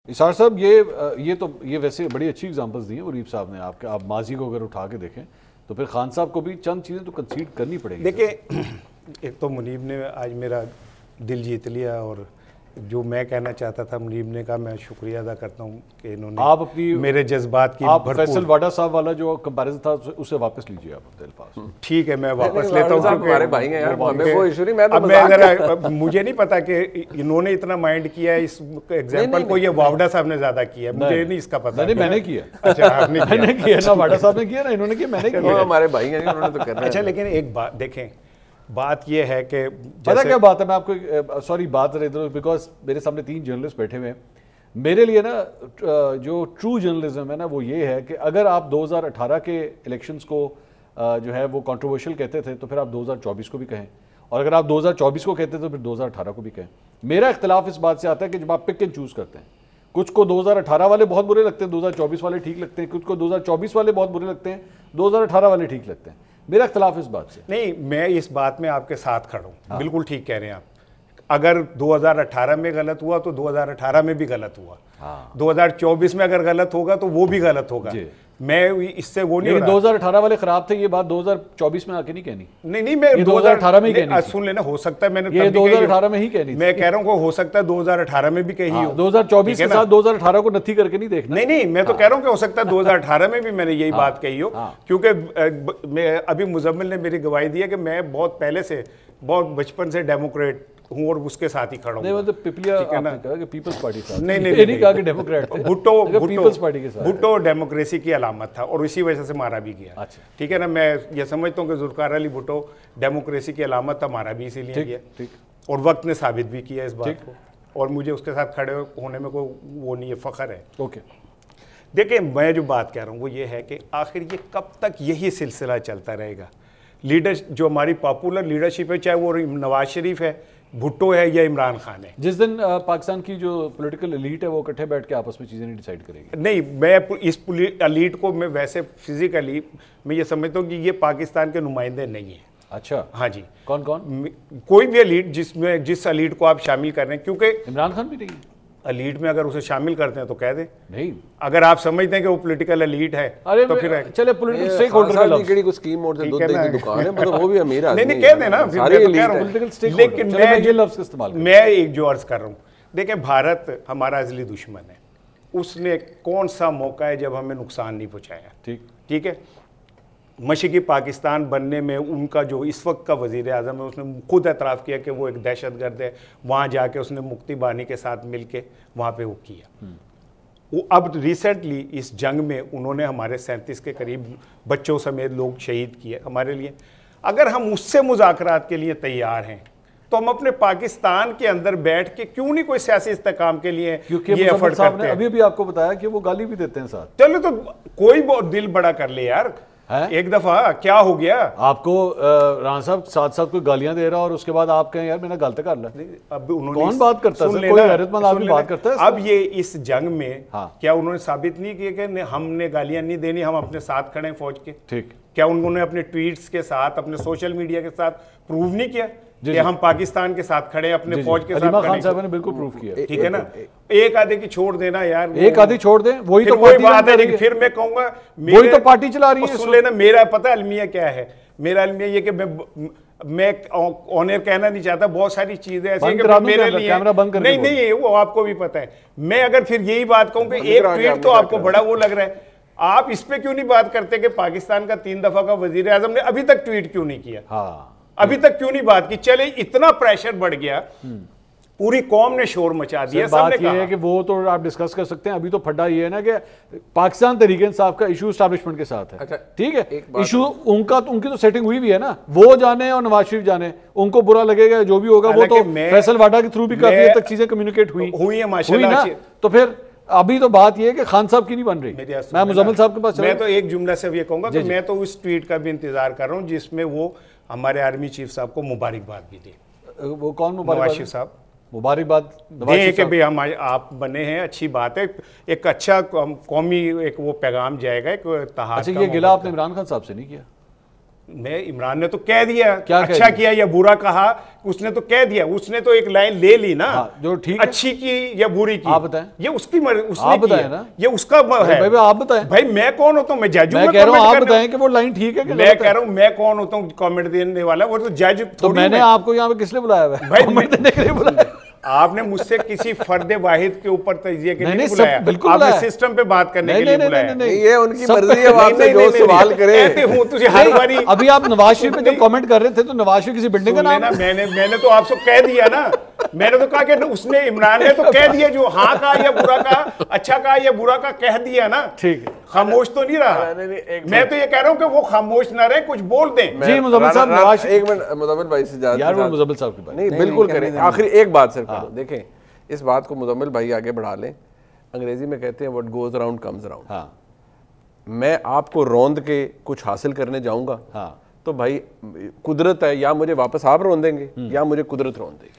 اسحاق صاحب یہ ویسے بڑی اچھی اگزامپلس دی ہیں مریب صاحب نے آپ ماضی کو اگر اٹھا کے دیکھیں تو پھر خان صاحب کو بھی چند چیزیں تو کنسیڈ کرنی پڑیں گی. دیکھیں ایک تو منیب نے آج میرا دل جیت لیا اور جو میں کہنا چاہتا تھا منیب نے کہا. میں شکریہ ادا کرتا ہوں کہ انہوں نے آپ اپنی میرے جذبات کی آپ فیصل واڈا صاحب والا جو کمپیریزن تھا اسے واپس لیجیے آپ اپنے الفاظ. ٹھیک ہے میں واپس لیتا ہوں ہمارے بھائی ہیں یار, ہمیں کوئی ایشو نہیں. میں اب میں ذرا مجھے نہیں پتا کہ انہوں نے اتنا مائنڈ کیا ہے اس ایگزامپل کو یا واڈا صاحب نے زیادہ کیا ہے, مجھے نہیں اس کا پتا. نہیں میں نے کیا. اچھا میں نے کیا نا, واڈا صاحب نے کیا نا, انہوں نے کیا, میں نے کیا. ہمارے بھائی ہیں انہوں نے تو کرنا ہے. اچھا لیکن ایک بات دیکھیں, بات یہ ہے کہ پتہ کیا بات ہے, میں آپ کو سوری بات ادھر بیکاز میرے سامنے 3 جرنلسٹ بیٹھے ہوئے ہیں. میرے لیے نا جو ٹرو جرنلزم ہے نا وہ یہ ہے کہ اگر آپ 2018 کے الیکشنز کو جو ہے وہ کنٹروورشل کہتے تھے تو پھر آپ 2024 کو بھی کہیں, اور اگر آپ 2024 کو کہتے تو پھر 2018 کو بھی کہیں. میرا اختلاف اس بات سے آتا ہے کہ جب آپ پک اینڈ چوز کرتے ہیں, کچھ کو 2018 والے بہت برے لگتے ہیں, 2024 والے ٹھیک لگتے ہیں, کچھ کو 2024 والے بہت برے لگتے ہیں, 2018 والے ٹھیک لگتے ہیں. میرا اختلاف اس بات سے نہیں, میں اس بات میں آپ کے ساتھ کھڑا ہوں. بالکل ٹھیک کہہ رہے ہیں آپ. اگر 2018 میں غلط ہوا تو 2018 میں بھی غلط ہوا, 2024 میں اگر غلط ہوگا تو وہ بھی غلط ہوگا. میں اس سے وہ نہیں, 2018 والے خراب تھے یہ بات 2024 میں آ کے نہیں کہنی. نہیں میں 2018 میں ہی کہنی, سن لینا, ہو سکتا ہے میں نے یہ 2018 میں ہی کہنی. میں کہہ رہا ہوں کہ ہو سکتا ہے 2018 میں بھی کہی ہو, 2024 کے ساتھ 2018 کو نتھی کر کے نہیں دیکھنا. نہیں میں تو کہہ رہا ہوں کہ ہو سکتا ہے 2018 میں بھی میں نے یہی بات کہی ہو, کیونکہ میں ابھی مزمل نے میری گواہی دی ہے کہ میں بہت پہلے سے بہت بچپن سے ڈیموکریٹ ہوں اور اس کے ساتھ ہی کھڑا ہوں. نہیں مطلب پپلیا آپ نے کہا کہ پیپلز پارٹی تھا. نہیں کہا کہ ڈیموکریٹ تھے. پیپلز پارٹی کے ساتھ بھٹو ڈیموکریسی کی علامت تھا اور اسی وجہ سے مارا بھی گیا. ٹھیک ہے نا, میں یہ سمجھتا ہوں کہ ذوالفقار علی بھٹو ڈیموکریسی کی علامت تھا, مارا بھی اسی لیے گیا اور وقت نے ثابت بھی کیا اس بات کو, اور مجھے اس کے ساتھ کھڑے ہونے میں کوئی وہ نہیں ہے, فخر ہے. اوکے دیکھیں میں جو بات کہہ رہا ہوں وہ یہ ہے کہ آخر یہ کب تک یہی سلسلہ چلتا رہے گا. لیڈر جو ہماری پاپولر لیڈرشپ ہے, چاہے وہ نواز شریف ہے, بھٹو ہے یا عمران خان ہے, جس دن پاکستان کی جو پولیٹیکل ایلیٹ ہے وہ اکٹھے بیٹھ کے آپس میں چیزیں نہیں ڈیسائیڈ کرے گی. نہیں, میں اس ایلیٹ کو میں ویسے فزیکلی میں یہ سمجھتا ہوں کہ یہ پاکستان کے نمائندے نہیں ہیں. اچھا ہاں جی, کون کوئی بھی ایلیٹ جس ایلیٹ کو آپ شامل کر رہے ہیں, کیونکہ عمران خان بھی نہیں ہے ایلیٹ میں, اگر اسے شامل کرتے ہیں تو کہہ دیں. نہیں, اگر آپ سمجھتے ہیں کہ وہ پولیٹیکل ایلیٹ ہے تو پھر چلے پولیٹیکل سٹیک ہولڈر کا لفظ کی اسکیم اور دودھ دہی کی دکان ہے, مطلب وہ بھی امیر آدمی. نہیں کہہ دیں نا, لیکن میں ایک جو عرض کر رہا ہوں, دیکھیں بھارت ہمارا ازلی دشمن ہے. اس نے کون سا موقع ہے جب ہمیں نقصان نہیں پہنچایا. ٹھیک ہے, مشرقی پاکستان بننے میں ان کا جو اس وقت کا وزیر اعظم ہے اس نے خود اعتراف کیا کہ وہ ایک دہشت گرد ہے. وہاں جا کے اس نے مکتی بانی کے ساتھ مل کے وہاں پہ وہ کیا. وہ اب ریسنٹلی اس جنگ میں انہوں نے ہمارے 37 کے قریب بچوں سمیت لوگ شہید کیے ہمارے لیے. اگر ہم اس سے مذاکرات کے لیے تیار ہیں تو ہم اپنے پاکستان کے اندر بیٹھ کے کیوں نہیں کوئی سیاسی استحکام کے لیے یہ ایفرٹ کرتے ہیں. ابھی آپ کو بتایا کہ وہ گالی بھی دیتے ہیں ساتھ. چلو تو کوئی دل بڑا کر لے یار, ایک دفعہ کیا ہو گیا آپ کو رانا صاحب ساتھ ساتھ کوئی گالیاں دے رہا اور اس کے بعد آپ کہیں یار میں نے غلط کر لیا. اب انہوں نے کون بات کرتا ہے, کوئی غیرت مند آدمی بات کرتا ہے. اب یہ اس جنگ میں کیا انہوں نے ثابت نہیں کیا کہ ہم نے گالیاں نہیں دینی, ہم اپنے ساتھ کھڑے ہیں فوج کے. ٹھیک, کیا انہوں نے اپنے ٹویٹس کے ساتھ اپنے سوشل میڈیا کے ساتھ پروو نہیں کیا کہ ہم پاکستان کے ساتھ کھڑے ہیں, اپنے فوج کے ساتھ علیمہ خان صاحب نے بالکل پروف کیا. ٹھیک ہے نا, ایک آدھے کی چھوڑ دینا یار, ایک آدھی چھوڑ دیں, وہی تو بات ہے. پھر میں کہوں گا وہی تو پارٹی چلا رہی ہے. سن لینا, میرا پتہ المیہ کیا ہے, میرا المیہ یہ کہ میں آنر کہنا نہیں چاہتا, بہت ساری چیزیں ایسی ہیں کہ میرے لیے نہیں وہ آپ کو بھی پتہ ہے. میں اگر پھر یہی بات کہوں کہ ایک ٹویٹ تو آپ کو بڑا وہ لگ رہا ہے, آپ اس پہ کیوں نہیں بات کرتے کہ پاکستان کا 3 دفعہ کا وزیر اعظم نے ابھی تک ٹویٹ کیوں نہیں کیا, ابھی تک کیوں نہیں بات کی. چلے اتنا پریشر بڑھ گیا, پوری قوم نے شور مچا دیا. بات یہ ہے کہ وہ تو آپ ڈسکس کر سکتے ہیں, ابھی تو پھڈا یہ ہے نا کہ پاکستان تحریک انصاف کا ایشو اسٹیبلشمنٹ کے ساتھ ہے. ٹھیک ہے, ایشو ان کی تو سیٹنگ ہوئی بھی ہے نا, وہ جانے اور نواز شریف جانے, ان کو برا لگے گا جو بھی ہوگا. وہ تو فیصل واڈا کے تھرو بھی کافی حد تک چیزیں کمیونیکیٹ ہوئی ہیں ماشاءاللہ. تو پھر ابھی تو بات یہ ہے کہ خان صاحب کی نہیں بن رہی. میں مزمل صاحب کے پاس میں تو ایک جملہ سے یہ کہوں گا کہ میں تو اس ٹویٹ کا بھی انتظار کر رہا ہوں جس میں وہ ہمارے آرمی چیف صاحب کو مبارکباد بھی دے. وہ کون مبارکباد؟ نواز شریف صاحب مبارکباد دیں کہ بھئی آپ بنے ہیں, اچھی بات ہے, ایک اچھا قومی ایک وہ پیغام جائے گا, ایک اتحاد. اچھا, یہ گلہ آپ نے عمران خان صاحب سے نہیں کیا؟ میں عمران نے تو کہہ دیا اچھا کیا یا برا کہا، اس نے تو کہہ دیا، اس نے تو ایک لائن لے لی نا جو ٹھیک اچھی کی یا بری کی، آپ بتائیں، یہ اس کی اس نے کی ہے، یہ اس کا ہے۔ آپ بتائیں بھائی میں کون ہوتا ہوں، میں جج ہوں، میں کہہ رہا ہوں آپ بتائیں کہ وہ لائن ٹھیک ہے کہ میں کہہ رہا ہوں میں کون ہوتا ہوں کامنٹ دینے والا، وہ تو جج تو میں نے آپ کو یہاں پہ کس لیے بلایا ہے؟ بھائی دینے کے لیے بلایا؟ آپ نے مجھ سے کسی فرد واحد کے اوپر تجزیہ کے لیے نہیں بلایا، آپ نے سسٹم پہ بات کرنے کے لیے بلایا۔ یہ ان کی مرضی ہے، آپ سے جو سوال کریں کہتے ہوں تجھے ہر باری۔ ابھی آپ نواز شریف پہ جب کامنٹ کر رہے تھے تو نواز شریف کسی بلڈنگ کا نام ہے؟ میں نے تو آپ سے کہہ دیا نا، میں نے تو کہا کہ اس نے عمران نے تو کہہ دیا، جو ہاں کہا یا برا کہا، اچھا کہا یا برا کہا کہہ دیا نا، ٹھیک ہے، خاموش تو نہیں رہا۔ میں تو یہ کہہ رہا ہوں کہ وہ خاموش نہ رہے، کچھ بول دیں۔ جی مزمل صاحب، نواز ایک منٹ مزمل بھائی سے اجازت، یار وہ مزمل صاحب کی بات نہیں بالکل کریں، آخری ایک بات صرف کرو، دیکھیں اس بات کو مزمل بھائی آگے بڑھا لیں، انگریزی میں کہتے ہیں what goes around comes around۔ ہاں میں آپ کو روند کے کچھ حاصل کرنے جاؤں گا تو بھائی قدرت ہے، یا مجھے واپس آپ روند دیں گے یا مجھے قدرت روند دے گی۔